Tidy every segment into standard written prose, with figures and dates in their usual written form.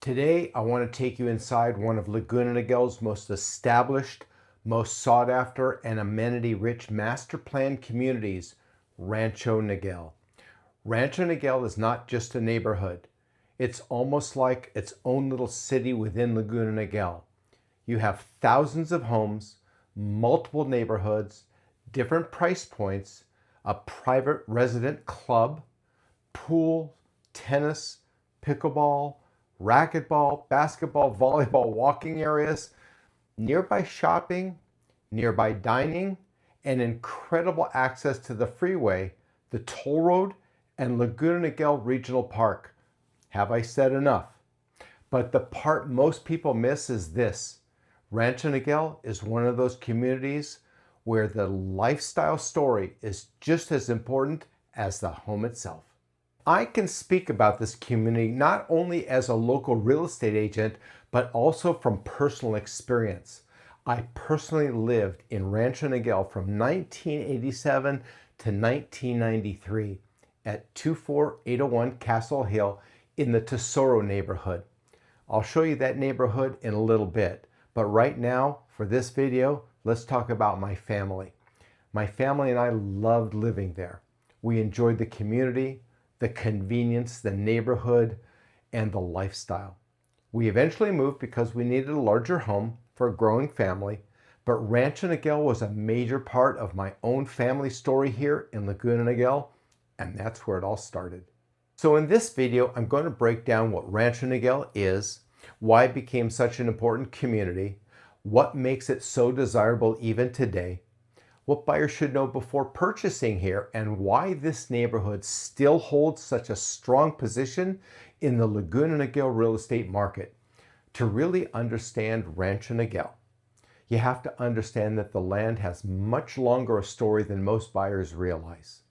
Today, I want to take you inside one of Laguna Niguel's most established, most sought after, and amenity-rich master plan communities, Rancho Niguel. Rancho Niguel is not just a neighborhood. It's almost like its own little city within Laguna Niguel. You have thousands of homes, multiple neighborhoods, different price points, a private resident club, pool, tennis, pickleball, racquetball, basketball, volleyball, walking areas, nearby shopping, nearby dining, and incredible access to the freeway, the toll road, and Laguna Niguel Regional Park. Have I said enough? But the part most people miss is this. Rancho Niguel is one of those communities where the lifestyle story is just as important as the home itself. I can speak about this community not only as a local real estate agent, but also from personal experience. I personally lived in Rancho Niguel from 1987 to 1993 at 24801 Castle Hill in the Tesoro neighborhood. I'll show you that neighborhood in a little bit, but right now, for this video, let's talk about my family. My family and I loved living there. We enjoyed the community, the convenience, the neighborhood, and the lifestyle. We eventually moved because we needed a larger home for a growing family, but Rancho Niguel was a major part of my own family story here in Laguna Niguel, and that's where it all started. So in this video, I'm going to break down what Rancho Niguel is, why it became such an important community, what makes it so desirable even today, what buyers should know before purchasing here, and why this neighborhood still holds such a strong position in the Laguna Niguel real estate market. To really understand Rancho Niguel, you have to understand that the land has much longer a story than most buyers realize.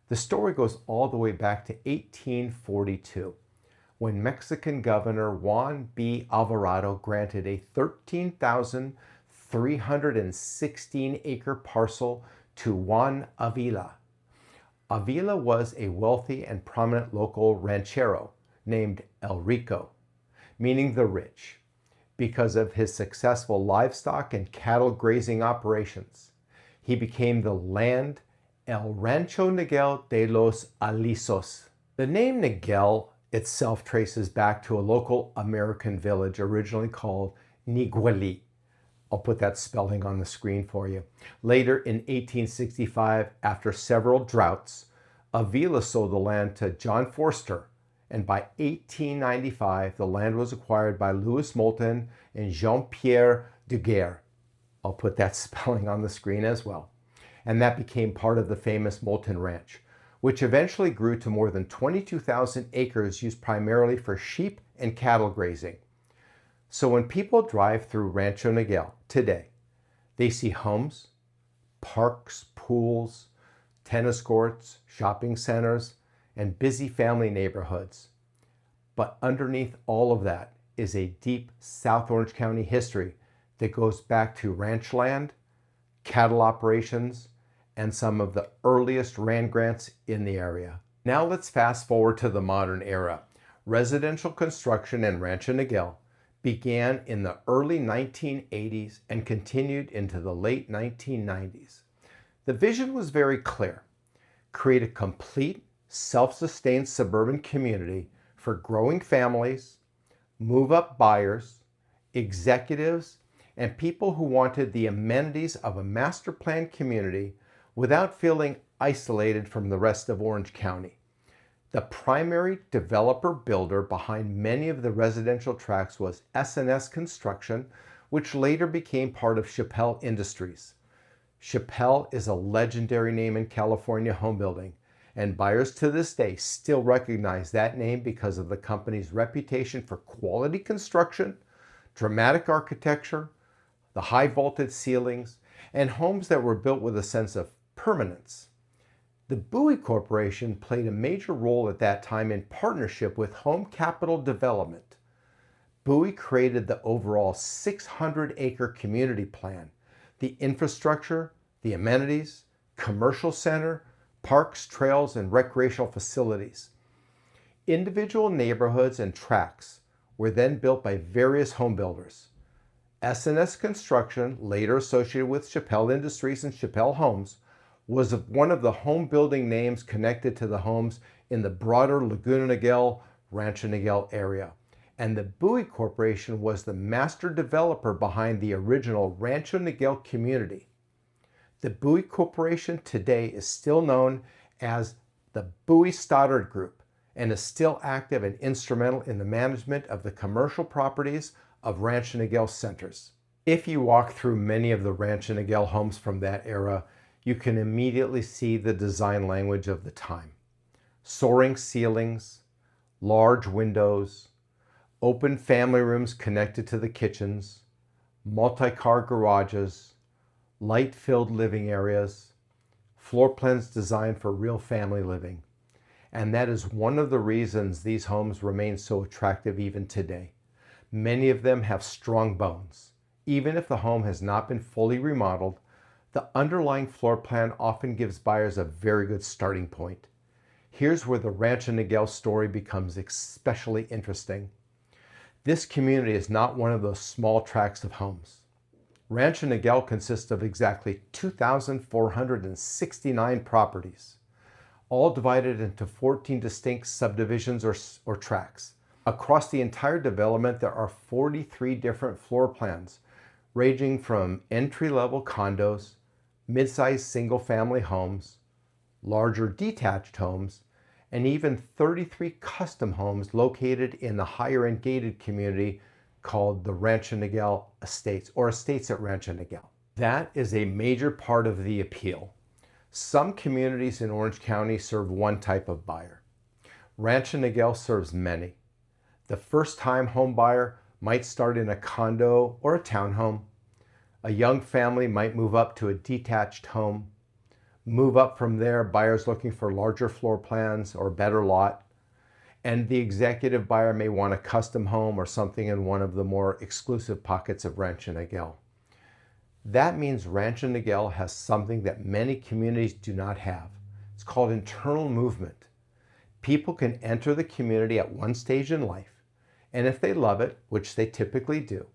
The story goes all the way back to 1842, when Mexican Governor Juan B. Alvarado granted a 13,316-acre parcel to Juan Avila. Avila was a wealthy and prominent local ranchero named El Rico, meaning the rich, because of his successful livestock and cattle grazing operations. He became the land El Rancho Niguel de los Alisos. The name Niguel itself traces back to a local American village originally called Nigueli. I'll put that spelling on the screen for you. Later in 1865, after several droughts, Avila sold the land to John Forster, and by 1895, the land was acquired by Louis Moulton and Jean-Pierre Duguerre. I'll put that spelling on the screen as well. And that became part of the famous Moulton Ranch, which eventually grew to more than 22,000 acres used primarily for sheep and cattle grazing. So when people drive through Rancho Niguel today, they see homes, parks, pools, tennis courts, shopping centers, and busy family neighborhoods. But underneath all of that is a deep South Orange County history that goes back to ranch land, cattle operations, and some of the earliest land grants in the area. Now let's fast forward to the modern era. Residential construction in Rancho Niguel began in the early 1980s and continued into the late 1990s. The vision was very clear: create a complete, self-sustained suburban community for growing families, move-up buyers, executives, and people who wanted the amenities of a master plan community without feeling isolated from the rest of Orange County. The primary developer builder behind many of the residential tracts was S&S Construction, which later became part of Chappell Industries. Chappell is a legendary name in California home building, and buyers to this day still recognize that name because of the company's reputation for quality construction, dramatic architecture, the high vaulted ceilings, and homes that were built with a sense of permanence. The Bowie Corporation played a major role at that time in partnership with Home Capital Development. Bowie created the overall 600-acre community plan, the infrastructure, the amenities, commercial center, parks, trails, and recreational facilities. Individual neighborhoods and tracts were then built by various home builders. S&S Construction, later associated with Chappell Industries and Chappell Homes, was one of the home building names connected to the homes in the broader Laguna Niguel, Rancho Niguel area. And the Bowie Corporation was the master developer behind the original Rancho Niguel community. The Bowie Corporation today is still known as the Bowie Stoddard Group and is still active and instrumental in the management of the commercial properties of Rancho Niguel centers. If you walk through many of the Rancho Niguel homes from that era, you can immediately see the design language of the time. Soaring ceilings, large windows, open family rooms connected to the kitchens, multi-car garages, light-filled living areas, floor plans designed for real family living. And that is one of the reasons these homes remain so attractive even today. Many of them have strong bones. Even if the home has not been fully remodeled, the underlying floor plan often gives buyers a very good starting point. Here's where the Rancho Niguel story becomes especially interesting. This community is not one of those small tracts of homes. Rancho Niguel consists of exactly 2,469 properties, all divided into 14 distinct subdivisions or tracts. Across the entire development, there are 43 different floor plans, ranging from entry-level condos, mid-sized single-family homes, larger detached homes, and even 33 custom homes located in the higher-end gated community called the Rancho Niguel Estates, or Estates at Rancho Niguel. That is a major part of the appeal. Some communities in Orange County serve one type of buyer. Rancho Niguel serves many. The first-time home buyer might start in a condo or a townhome. A young family might move up to a detached home. Move up from there, buyers looking for larger floor plans or better lot. And the executive buyer may want a custom home or something in one of the more exclusive pockets of Rancho Niguel. That means Rancho Niguel has something that many communities do not have. It's called internal movement. People can enter the community at one stage in life, and if they love it, which they typically do,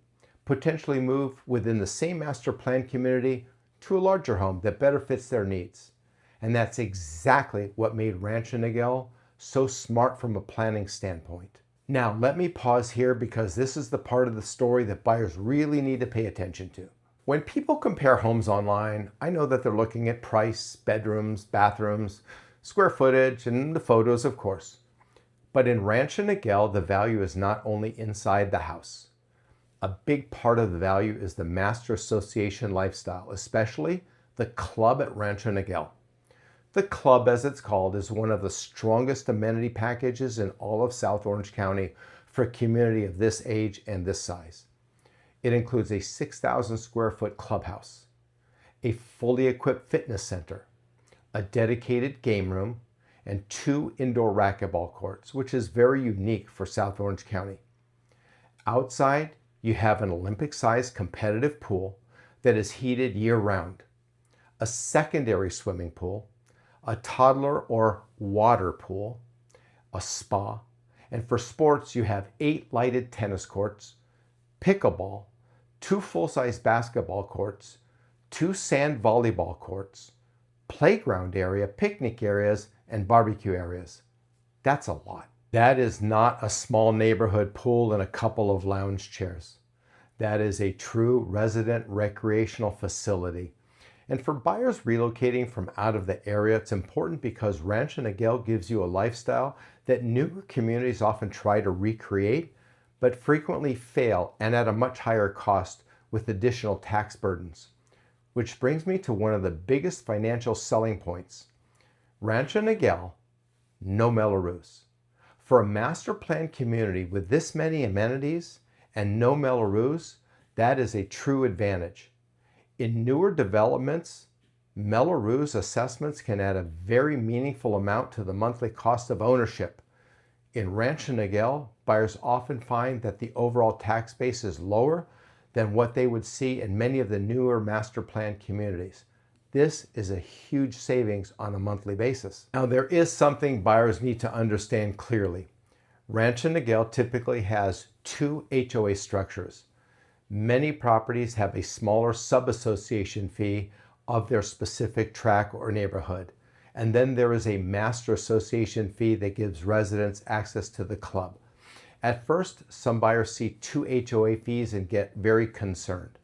potentially move within the same master plan community to a larger home that better fits their needs. And that's exactly what made Rancho Niguel so smart from a planning standpoint. Now, let me pause here because this is the part of the story that buyers really need to pay attention to. When people compare homes online, I know that they're looking at price, bedrooms, bathrooms, square footage, and the photos, of course. But in Rancho Niguel, the value is not only inside the house. A big part of the value is the master association lifestyle, especially the club at Rancho Niguel. The club, as it's called, is one of the strongest amenity packages in all of South Orange County for a community of this age and this size. It includes a 6,000 square foot clubhouse, a fully equipped fitness center, a dedicated game room, and 2 indoor racquetball courts, which is very unique for South Orange County. Outside, you have an Olympic-sized competitive pool that is heated year-round, a secondary swimming pool, a toddler or water pool, a spa, and for sports you have 8 lighted tennis courts, pickleball, 2 full-size basketball courts, 2 sand volleyball courts, playground area, picnic areas, and barbecue areas. That's a lot. That is not a small neighborhood pool and a couple of lounge chairs. That is a true resident recreational facility. And for buyers relocating from out of the area, it's important because Rancho Niguel gives you a lifestyle that newer communities often try to recreate, but frequently fail and at a much higher cost with additional tax burdens. Which brings me to one of the biggest financial selling points. Rancho Niguel, no Mello-Roos. For a master plan community with this many amenities and no Mello-Roos, that is a true advantage. In newer developments, Mello-Roos assessments can add a very meaningful amount to the monthly cost of ownership. In Rancho Niguel, buyers often find that the overall tax base is lower than what they would see in many of the newer master plan communities. This is a huge savings on a monthly basis. Now, there is something buyers need to understand clearly. Rancho Niguel typically has 2 HOA structures. Many properties have a smaller sub-association fee of their specific tract or neighborhood. And then there is a master association fee that gives residents access to the club. At first, some buyers see 2 HOA fees and get very concerned.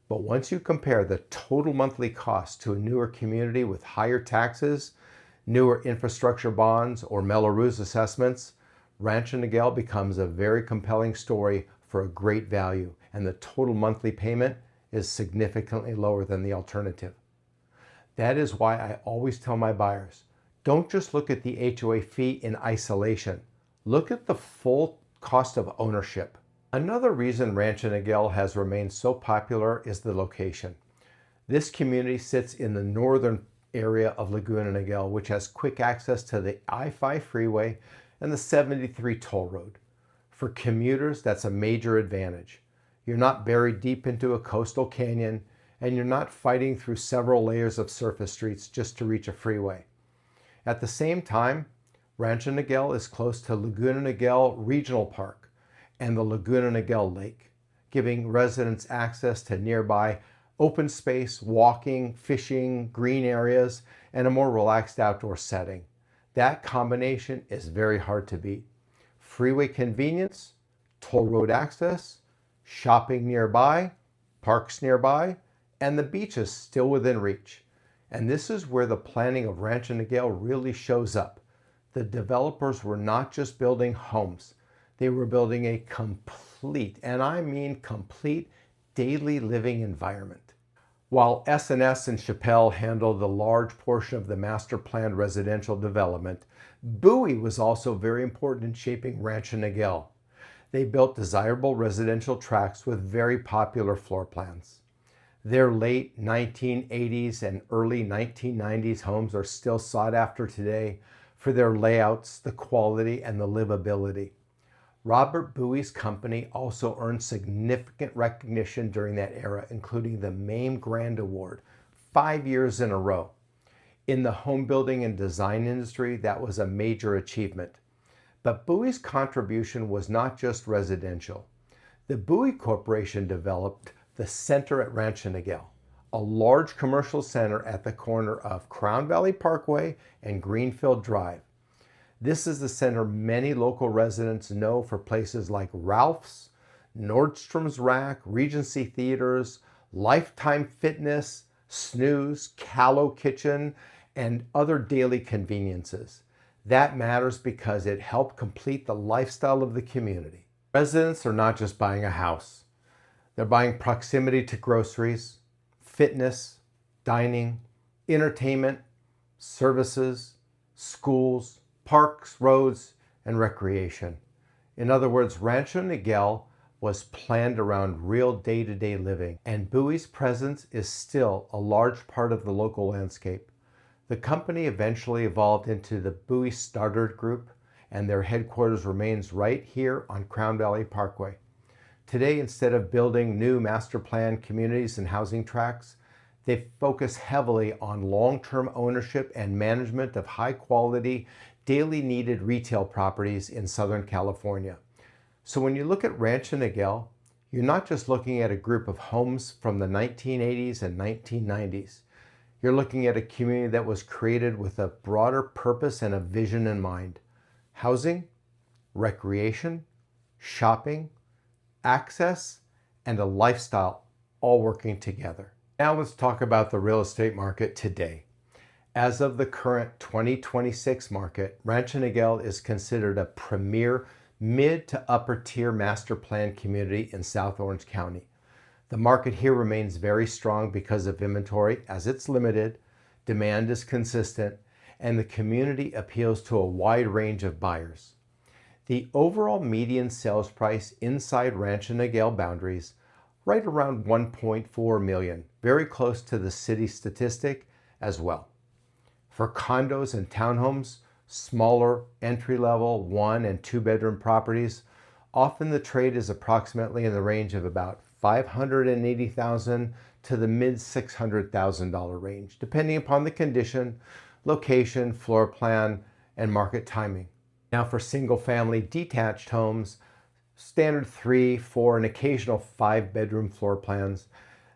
But once you compare the total monthly cost to a newer community with higher taxes, newer infrastructure bonds, or Mello-Roos assessments, Rancho Niguel becomes a very compelling story for a great value, and the total monthly payment is significantly lower than the alternative. That is why I always tell my buyers, don't just look at the HOA fee in isolation. Look at the full cost of ownership. Another reason Rancho Niguel has remained so popular is the location. This community sits in the northern area of Laguna Niguel, which has quick access to the I-5 freeway and the 73 toll road. For commuters, that's a major advantage. You're not buried deep into a coastal canyon, and you're not fighting through several layers of surface streets just to reach a freeway. At the same time, Rancho Niguel is close to Laguna Niguel Regional Park and the Laguna Niguel Lake, giving residents access to nearby open space, walking, fishing, green areas, and a more relaxed outdoor setting. That combination is very hard to beat. Freeway convenience, toll road access, shopping nearby, parks nearby, and the beach is still within reach. And this is where the planning of Rancho Niguel really shows up. The developers were not just building homes. They were building a complete, and I mean complete, daily living environment. While S&S and Chappelle handled the large portion of the master planned residential development, Bowie was also very important in shaping Rancho Niguel. They built desirable residential tracts with very popular floor plans. Their late 1980s and early 1990s homes are still sought after today for their layouts, the quality, and the livability. Robert Bowie's company also earned significant recognition during that era, including the Mame Grand Award 5 years in a row. In the home building and design industry, that was a major achievement. But Bowie's contribution was not just residential. The Bowie Corporation developed the Center at Rancho Niguel, a large commercial center at the corner of Crown Valley Parkway and Greenfield Drive. This is the center many local residents know for places like Ralph's, Nordstrom's Rack, Regency Theaters, Lifetime Fitness, Snooze, Callow Kitchen, and other daily conveniences. That matters because it helped complete the lifestyle of the community. Residents are not just buying a house. They're buying proximity to groceries, fitness, dining, entertainment, services, schools, parks, roads, and recreation. In other words, Rancho Niguel was planned around real day-to-day living, and Bowie's presence is still a large part of the local landscape. The company eventually evolved into the Bowie Stoddard Group, and their headquarters remains right here on Crown Valley Parkway. Today, instead of building new master plan communities and housing tracts, they focus heavily on long-term ownership and management of high-quality, daily needed retail properties in Southern California. So when you look at Rancho Niguel, you're not just looking at a group of homes from the 1980s and 1990s. You're looking at a community that was created with a broader purpose and a vision in mind. Housing, recreation, shopping, access, and a lifestyle all working together. Now let's talk about the real estate market today. As of the current 2026 market, Rancho Niguel is considered a premier mid to upper tier master plan community in South Orange County. The market here remains very strong because of inventory, as it's limited, demand is consistent, and the community appeals to a wide range of buyers. The overall median sales price inside Rancho Niguel boundaries, right around $1.4 million, very close to the city statistic as well. For condos and townhomes, smaller entry-level 1 and 2 bedroom properties, often the trade is approximately in the range of about $580,000 to the mid $600,000 range, depending upon the condition, location, floor plan, and market timing. Now for single-family detached homes, Standard 3, 4, and occasional 5-bedroom floor plans.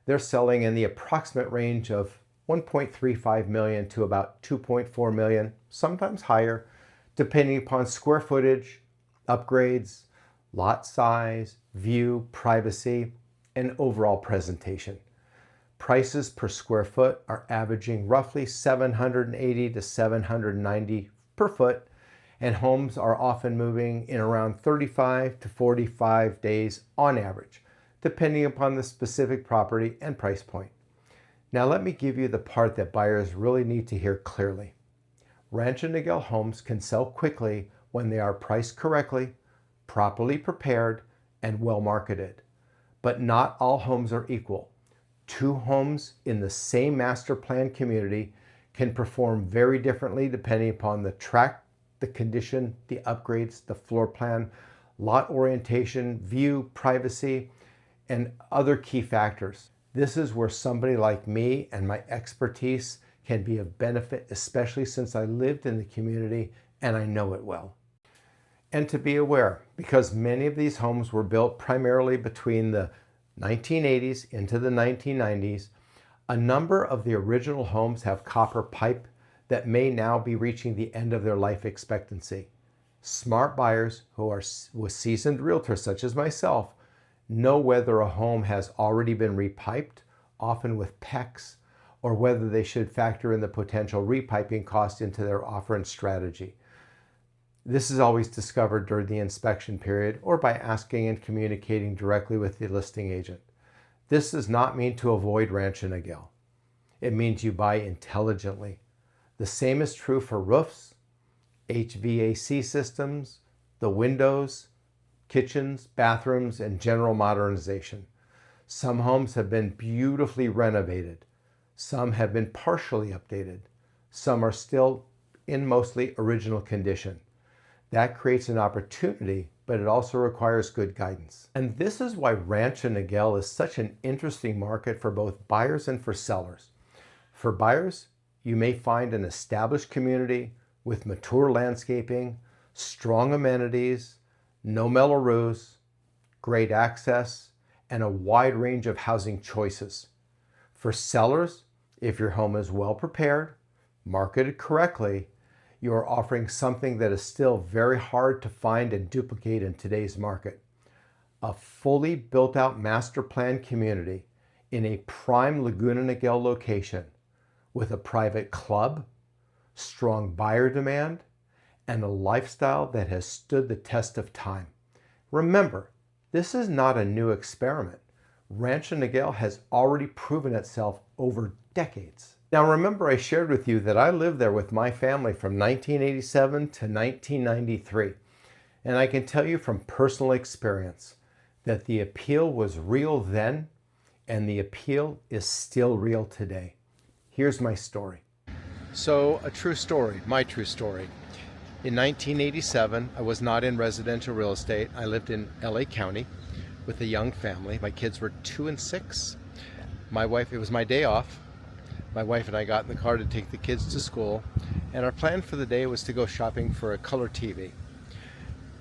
They're selling in the approximate range of 1.35 million to about 2.4 million, sometimes higher, depending upon square footage, upgrades, lot size, view, privacy, and overall presentation. Prices per square foot are averaging roughly $780 to $790 per foot, and homes are often moving in around 35 to 45 days on average, depending upon the specific property and price point. Now let me give you the part that buyers really need to hear clearly. Rancho Niguel homes can sell quickly when they are priced correctly, properly prepared, and well marketed. But not all homes are equal. Two homes in the same master plan community can perform very differently depending upon the tract, the condition, the upgrades, the floor plan, lot orientation, view, privacy, and other key factors. This is where somebody like me and my expertise can be of benefit, especially since I lived in the community and I know it well. And to be aware, because many of these homes were built primarily between the 1980s into the 1990s, a number of the original homes have copper pipe that may now be reaching the end of their life expectancy. Smart buyers who are with seasoned realtors such as myself know whether a home has already been repiped, often with PECs, or whether they should factor in the potential repiping cost into their offer and strategy. This is always discovered during the inspection period or by asking and communicating directly with the listing agent. This does not mean to avoid Rancho Niguel. It means you buy intelligently. The same is true for roofs, HVAC systems, the windows, kitchens, bathrooms, and general modernization. Some homes have been beautifully renovated. Some have been partially updated. Some are still in mostly original condition. That creates an opportunity, but it also requires good guidance. And this is why Rancho Niguel is such an interesting market for both buyers and for sellers. For buyers, you may find an established community with mature landscaping, strong amenities, no Mello-Roos, great access, and a wide range of housing choices. For sellers, if your home is well prepared, marketed correctly, you are offering something that is still very hard to find and duplicate in today's market. A fully built out master plan community in a prime Laguna Niguel location with a private club, strong buyer demand, and a lifestyle that has stood the test of time. Remember, this is not a new experiment. Rancho Niguel has already proven itself over decades. Now remember, I shared with you that I lived there with my family from 1987 to 1993. And I can tell you from personal experience that the appeal was real then, and the appeal is still real today. Here's my story. So a true story, my true story. In 1987, I was not in residential real estate. I lived in LA County with a young family. My kids were 2 and 6. My wife, it was my day off. My wife and I got in the car to take the kids to school, and our plan for the day was to go shopping for a color TV.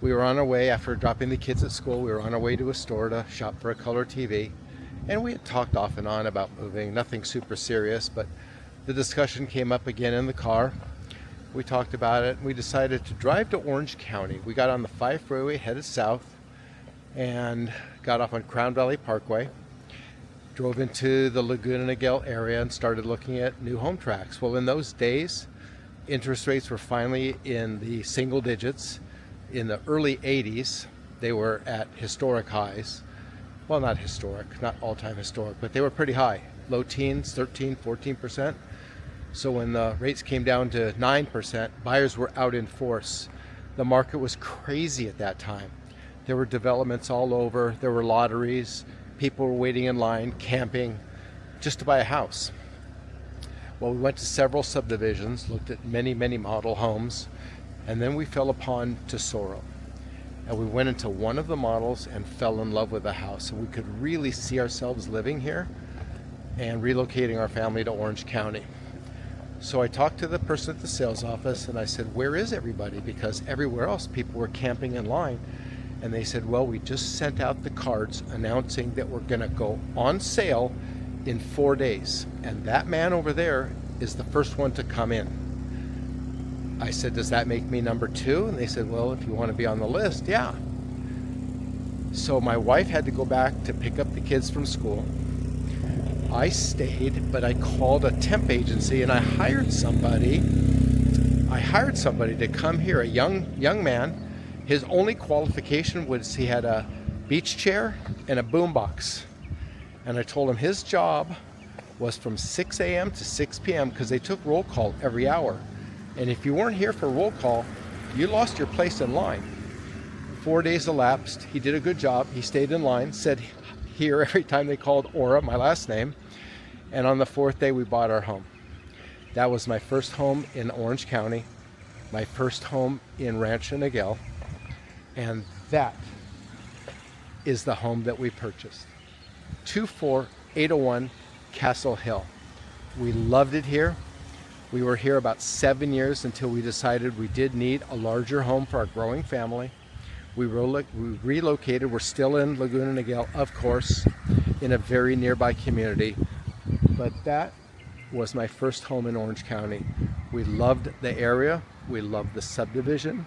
We were on our way, after dropping the kids at school, we were on our way to a store to shop for a color TV, and we had talked off and on about moving, nothing super serious, but the discussion came up again in the car. We talked about it, and we decided to drive to Orange County. We got on the 5 freeway, headed south, and got off on Crown Valley Parkway. Drove into the Laguna Niguel area and started looking at new home tracts. Well, in those days, interest rates were finally in the single digits. In the early 80s, they were at historic highs. Well, not historic, not all-time historic, but they were pretty high. Low teens, 13, 14%. So when the rates came down to 9%, buyers were out in force. The market was crazy at that time. There were developments all over. There were lotteries. People were waiting in line, camping, just to buy a house. Well, we went to several subdivisions, looked at many, many model homes, and then we fell upon Tesoro. And we went into one of the models and fell in love with the house. And we could really see ourselves living here and relocating our family to Orange County. So I talked to the person at the sales office and I said, where is everybody? Because everywhere else people were camping in line. And they said, well, we just sent out the cards announcing that we're going to go on sale in 4 days. And that man over there is the first one to come in. I said, does that make me number 2? And they said, well, if you want to be on the list, yeah. So my wife had to go back to pick up the kids from school. I stayed, but I called a temp agency and I hired somebody to come here, a young man. His only qualification was he had a beach chair and a boombox. And I told him his job was from 6 a.m. to 6 p.m. because they took roll call every hour. And if you weren't here for roll call, you lost your place in line. 4 days elapsed. He did a good job. He stayed in line, said here every time they called Aura, my last name. And on the 4th day, we bought our home. That was my first home in Orange County, my first home in Rancho Niguel. And that is the home that we purchased. 24801 Castle Hill. We loved it here. We were here about 7 years until we decided we did need a larger home for our growing family. We relocated. We're still in Laguna Niguel, of course, in a very nearby community. But that was my first home in Orange County. We loved the area. We loved the subdivision.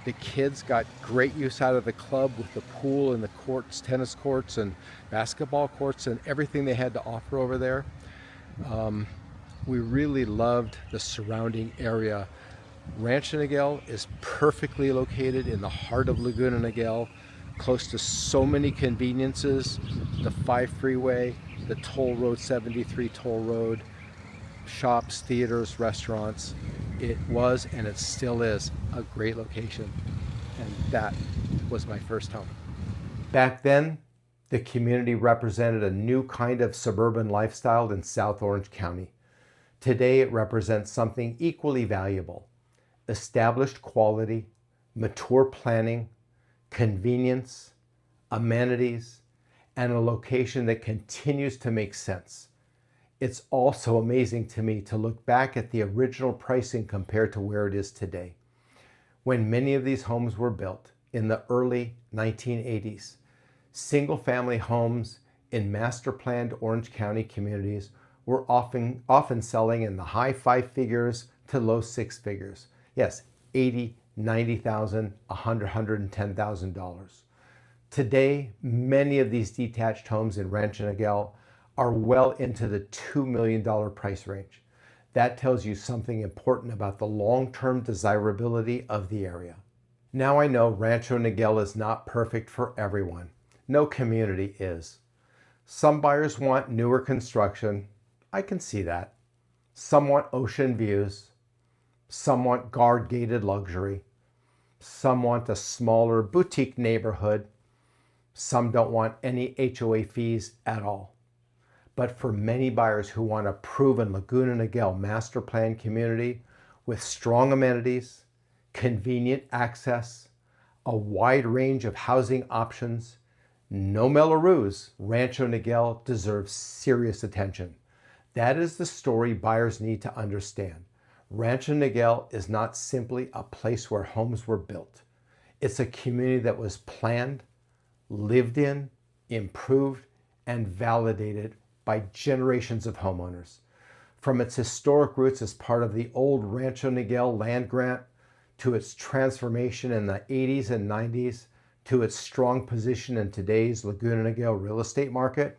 The kids got great use out of the club with the pool and the courts, tennis courts and basketball courts and everything they had to offer over there. We really loved the surrounding area. Rancho Niguel is perfectly located in the heart of Laguna Niguel, close to so many conveniences, the 5 freeway, the toll road, 73 toll road, shops, theaters, restaurants. It was, and it still is, a great location. And that was my first home. Back then, the community represented a new kind of suburban lifestyle in South Orange County. Today, it represents something equally valuable: established quality, mature planning, convenience, amenities, and a location that continues to make sense. It's also amazing to me to look back at the original pricing compared to where it is today. When many of these homes were built in the early 1980s, single-family homes in master-planned Orange County communities were often selling in the high 5 figures to low 6 figures. Yes, $80,000, $90,000, $100,000, $110,000. Today, many of these detached homes in Rancho Niguel are well into the $2 million price range. That tells you something important about the long-term desirability of the area. Now I know Rancho Niguel is not perfect for everyone. No community is. Some buyers want newer construction. I can see that. Some want ocean views. Some want guard-gated luxury. Some want a smaller boutique neighborhood. Some don't want any HOA fees at all. But for many buyers who want a proven Laguna Niguel master plan community with strong amenities, convenient access, a wide range of housing options, no Mello-Roos, Rancho Niguel deserves serious attention. That is the story buyers need to understand. Rancho Niguel is not simply a place where homes were built. It's a community that was planned, lived in, improved, and validated by generations of homeowners. From its historic roots as part of the old Rancho Niguel land grant, to its transformation in the 80s and 90s, to its strong position in today's Laguna Niguel real estate market,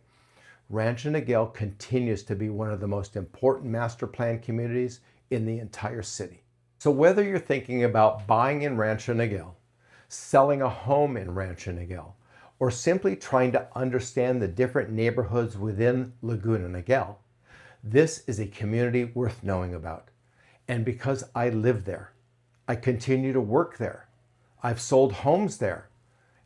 Rancho Niguel continues to be one of the most important master plan communities in the entire city. So whether you're thinking about buying in Rancho Niguel, selling a home in Rancho Niguel, or simply trying to understand the different neighborhoods within Laguna Niguel, this is a community worth knowing about. And because I live there, I continue to work there, I've sold homes there,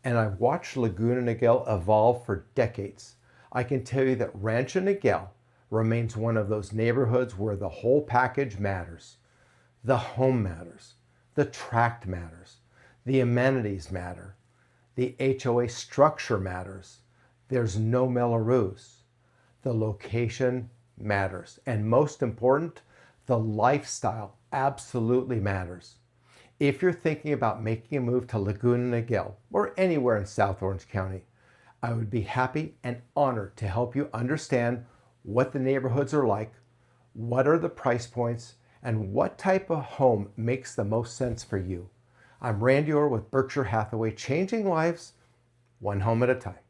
and I've watched Laguna Niguel evolve for decades, I can tell you that Rancho Niguel remains one of those neighborhoods where the whole package matters. The home matters, the tract matters, the amenities matter, the HOA structure matters. There's no Mello-Roos. The location matters. And most important, the lifestyle absolutely matters. If you're thinking about making a move to Laguna Niguel or anywhere in South Orange County, I would be happy and honored to help you understand what the neighborhoods are like, what are the price points, and what type of home makes the most sense for you. I'm Randy Orr with Berkshire Hathaway, changing lives one home at a time.